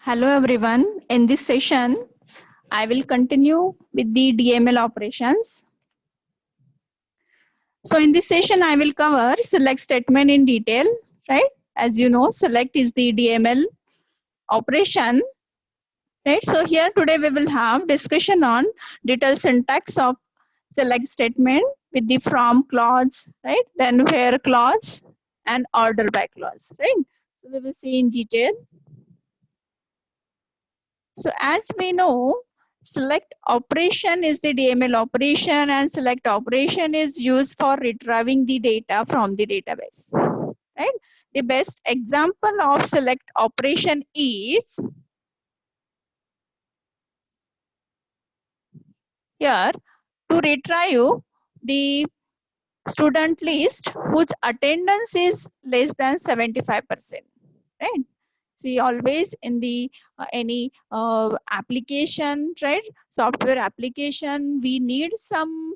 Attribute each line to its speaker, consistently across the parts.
Speaker 1: Hello everyone. In this session, I will continue with the DML operations. So in this session, I will cover select statement in detail, right? As you know, select is the DML operation, right? So here today we will have discussion on detailed syntax of select statement with the from clause, right? Then where clause and order by clause, right? So we will see in detail. So as we know, select operation is the DML operation and select operation is used for retrieving the data from the database, right? The best example of select operation is here to retrieve the student list whose attendance is less than 75%, right? See, always in the any application, right, software application, we need some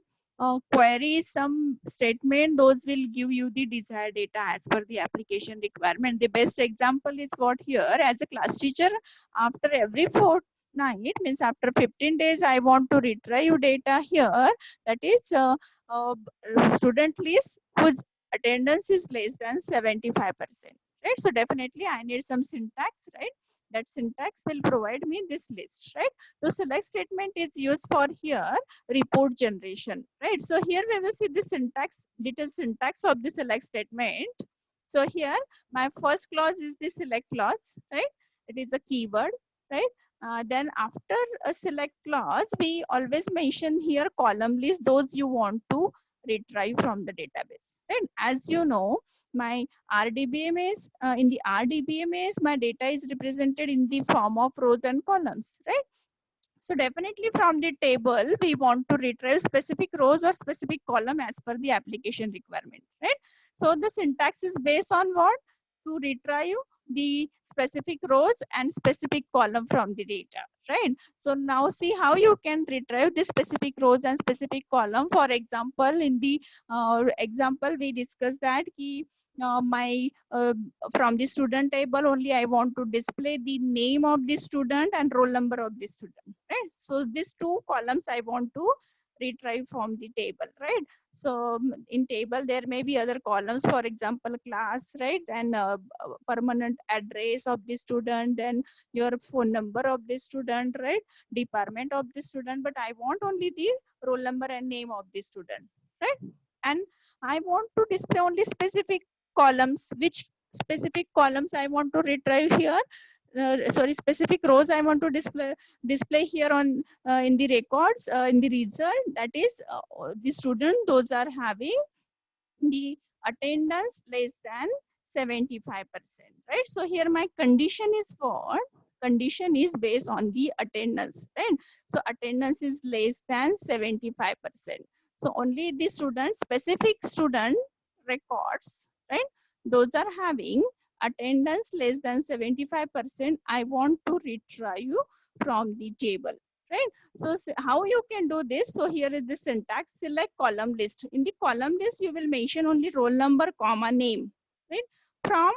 Speaker 1: queries, some statement, those will give you the desired data as per the application requirement. The best example is what here, as a class teacher, after every fortnight, means after 15 days, I want to retrieve data here, that is uh, student list whose attendance is less than 75%, right? So definitely I need some syntax, right? That syntax will provide me this list, right? So select statement is used for here report generation, right? So here we will see the syntax, detailed syntax of the select statement. So here my first clause is the select clause, right? It is a keyword, right? Then after a select clause, we always mention here column list, those you want to retrieve from the database, right? As you know, my RDBMS, in the RDBMS, my data is represented in the form of rows and columns, right? So definitely from the table, we want to retrieve specific rows or specific column as per the application requirement, right? So the syntax is based on what? To retrieve the specific rows and specific column from the data, right? So now see how you can retrieve the specific rows and specific column. For example, in the example we discussed that my from the student table only I want to display the name of the student and roll number of the student, right? So these two columns I want to retrieve from the table, right? So in table there may be other columns, for example class, right? And permanent address of the student, then your phone number of the student, right? Department of the student, but I want only the roll number and name of the student, right? And I want to display only specific columns. Which specific columns I want to retrieve here? Sorry, specific rows I want to display here on in the records, in the result, that is the student those are having the attendance less than 75%, right? So here my condition is what? Condition is based on the attendance, right? So attendance is less than 75%. So only the student, specific student records, right? Those are having attendance less than 75%. I want to retrieve from the table, right? So how you can do this? So here is the syntax: select column list. In the column list, you will mention only roll number, comma, name, right? From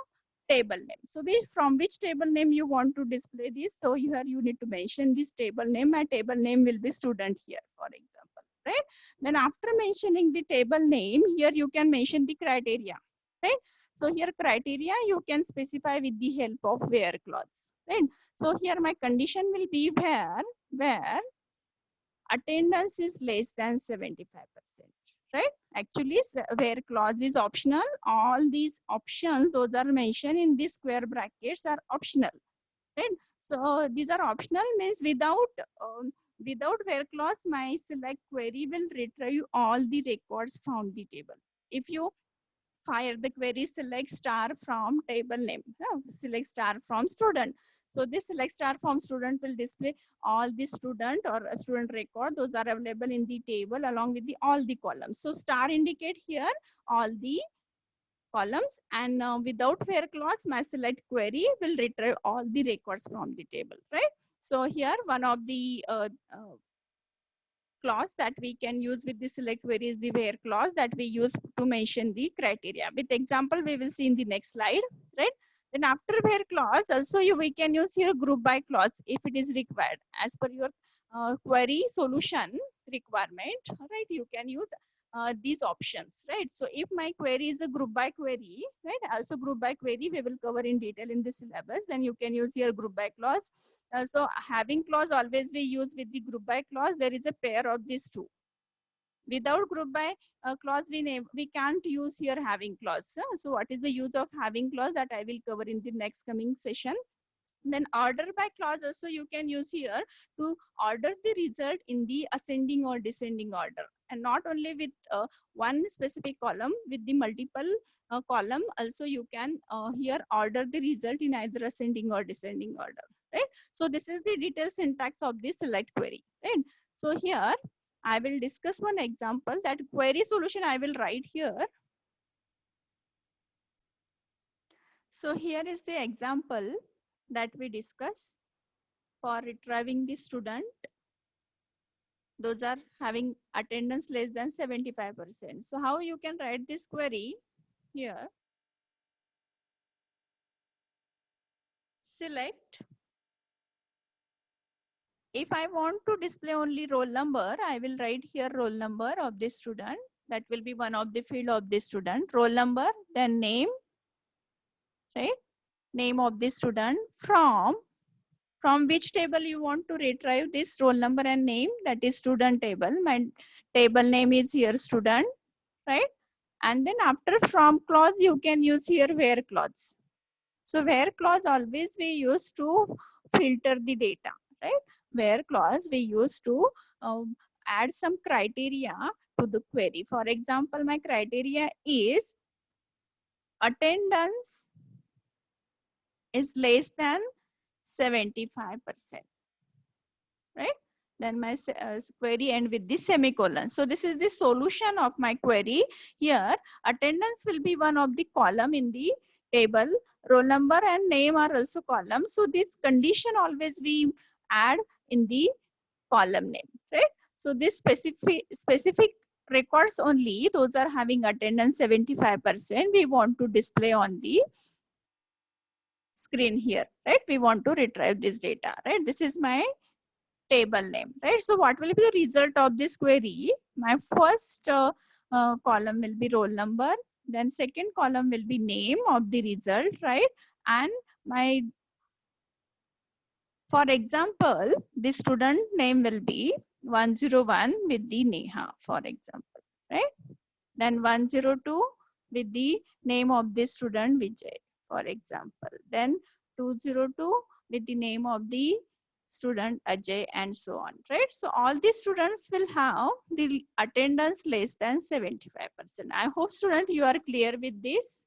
Speaker 1: table name. So from which table name you want to display this? So here you need to mention this table name. My table name will be student here, for example, right? Then after mentioning the table name, here you can mention the criteria, right? So here criteria you can specify with the help of where clause, right? So here my condition will be where attendance is less than 75%, right? Actually, where clause is optional. All these options, those are mentioned in these square brackets, are optional, right? So these are optional, means without where clause, my select query will retrieve all the records from the table. If you fire the query select star from table name, select star from student, so this select star from student will display all the student or a student record, those are available in the table along with the all the columns. So star indicate here all the columns, and without where clause, my select query will retrieve all the records from the table, right? So here one of the clause that we can use with the select query is the where clause that we use to mention the criteria. With example, we will see in the next slide, right? Then after where clause, also we can use here group by clause if it is required as per your query solution requirement, right? You can use these options, right? So if my query is a group by query, right? Also group by query we will cover in detail in the syllabus. Then you can use here group by clause. So having clause always we use with the group by clause. There is a pair of these two. Without group by clause, we can't use here having clause. So what is the use of having clause, that I will cover in the next coming session. Then order by clause also you can use here to order the result in the ascending or descending order, and not only with one specific column, with the multiple column also you can here order the result in either ascending or descending order, right? So this is the detailed syntax of the select query, right? So here I will discuss one example, that query solution I will write here. So here is the example that we discuss for retrieving the student. Those are having attendance less than 75%. So how you can write this query here? Select. If I want to display only roll number, I will write here roll number of the student. That will be one of the field of the student. Roll number, then name, right? Name of the student. From which table you want to retrieve this roll number and name, that is student table. My table name is here student, right? And then after from clause you can use here where clause. So where clause always we use to filter the data, right? Where clause we use to add some criteria to the query. For example, my criteria is attendance is less than 75%, right? Then my query end with the semicolon. So this is the solution of my query. Here attendance will be one of the column in the table. Roll number and name are also columns. So this condition always we add in the column name, right? So this specific records only, those are having attendance 75%, we want to display on the screen here, right? We want to retrieve this data, right? This is my table name, right? So what will be the result of this query? My first column will be roll number, then second column will be name of the result, right? And my, for example, the student name will be 101 with the Neha, for example, right? Then 102 with the name of the student Vijay, for example. Then 202 with the name of the student Ajay, and so on, right? So all these students will have the attendance less than 75%. I hope student you are clear with this.